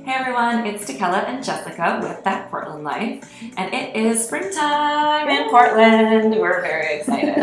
Hey everyone, it's Tekela and Jessica with ThatPortlandLife, and it is springtime in Portland. We're very excited.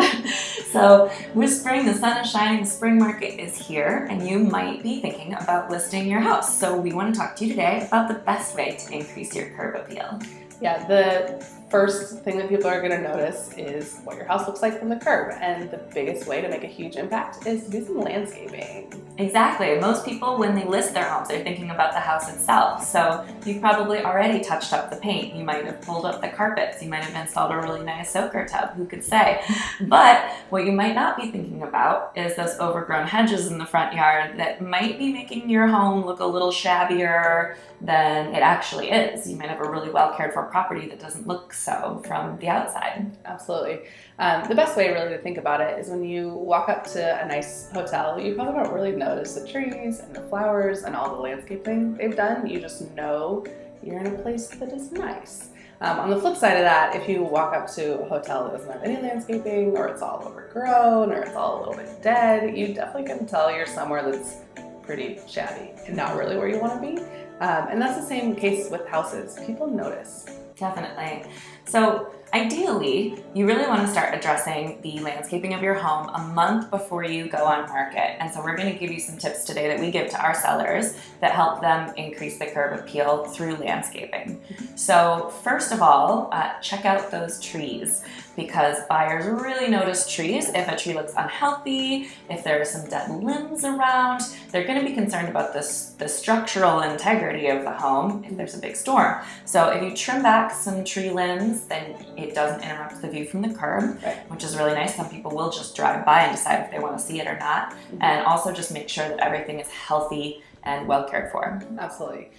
So with spring, the sun is shining, the spring market is here, and you might be thinking about listing your house. So we want to talk to you today about the best way to increase your curb appeal. Yeah, the first thing that people are going to notice is what your house looks like from the curb, and the biggest way to make a huge impact is to do some landscaping. Exactly. Most people, when they list their homes, they're thinking about the house itself. So you've probably already touched up the paint. You might have pulled up the carpets. You might have installed a really nice soaker tub, who could say. But what you might not be thinking about is those overgrown hedges in the front yard that might be making your home look a little shabbier than it actually is. You might have a really well cared for property that doesn't look so from the outside. Absolutely. The best way really to think about it is when you walk up to a nice hotel, you probably don't really notice the trees and the flowers and all the landscaping they've done. You just know you're in a place that is nice. On the flip side of that, if you walk up to a hotel that doesn't have any landscaping, or it's all overgrown, or it's all a little bit dead, you definitely can tell you're somewhere that's pretty shabby and not really where you want to be. And that's the same case with houses. People notice. Definitely. So ideally, you really want to start addressing the landscaping of your home a month before you go on market. And so we're going to give you some tips today that we give to our sellers that help them increase the curb appeal through landscaping. So first of all, check out those trees, because buyers really notice trees. If a tree looks unhealthy, if there are some dead limbs around, they're going to be concerned about the structural integrity of the home if there's a big storm. So if you trim back some tree limbs, then it doesn't interrupt the view from the curb, which is really nice. Some people will just drive by and decide if they want to see it or not. And also just make sure that everything is healthy and well cared for. Absolutely.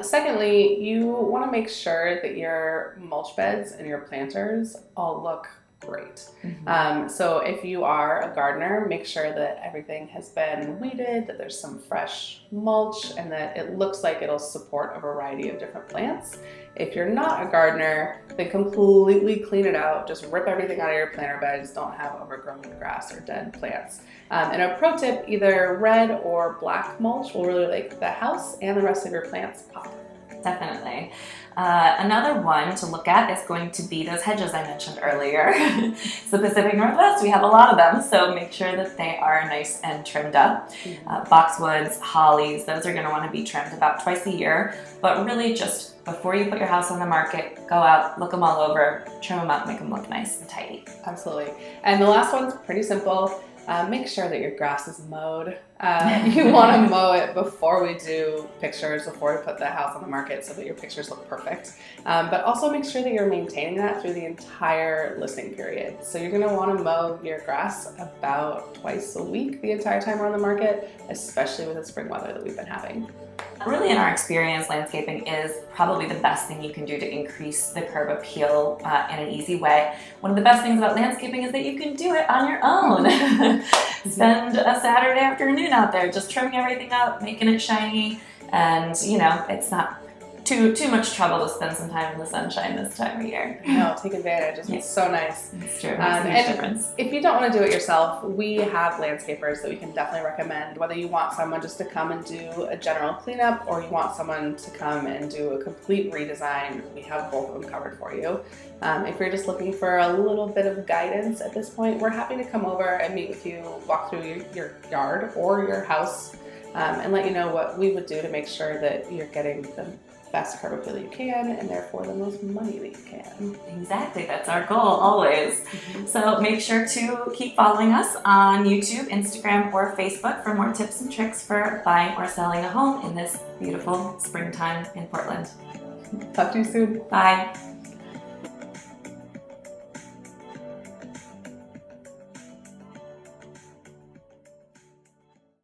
Secondly, you want to make sure that your mulch beds and your planters all look great. So if you are a gardener, make sure that everything has been weeded, that there's some fresh mulch, and that it looks like it'll support a variety of different plants. If you're not a gardener, then completely clean it out. Just rip everything out of your planter beds. Don't have overgrown grass or dead plants. And a pro tip, either red or black mulch will really make the house and the rest of your plants pop. Definitely. Another one to look at is going to be those hedges I mentioned earlier. It's the Pacific Northwest, we have a lot of them, so make sure that they are nice and trimmed up. Boxwoods, hollies, those are going to want to be trimmed about twice a year, but really just before you put your house on the market, go out, look them all over, trim them up, make them look nice and tidy. Absolutely. And the last one's pretty simple. Make sure that your grass is mowed. You want to mow it before we do pictures, before we put the house on the market, so that your pictures look perfect. But also make sure that you're maintaining that through the entire listing period. So you're going to want to mow your grass about twice a week the entire time we're on the market, especially with the spring weather that we've been having. Really, in our experience, landscaping is probably the best thing you can do to increase the curb appeal in an easy way. One of the best things about landscaping is that you can do it on your own. Spend a Saturday afternoon out there just trimming everything up, making it shiny, and you know, it's not too much trouble to spend some time in the sunshine this time of year. No, take advantage. It's so nice. It's true. It makes a huge difference. If you don't want to do it yourself, we have landscapers that we can definitely recommend. Whether you want someone just to come and do a general cleanup, or you want someone to come and do a complete redesign, we have both of them covered for you. If you're just looking for a little bit of guidance at this point, we're happy to come over and meet with you, walk through your yard or your house, and let you know what we would do to make sure that you're getting the best curb appeal you can, and therefore the most money that you can. Exactly, that's our goal always. So make sure to keep following us on YouTube, Instagram, or Facebook for more tips and tricks for buying or selling a home in this beautiful springtime in Portland. Talk to you soon. Bye.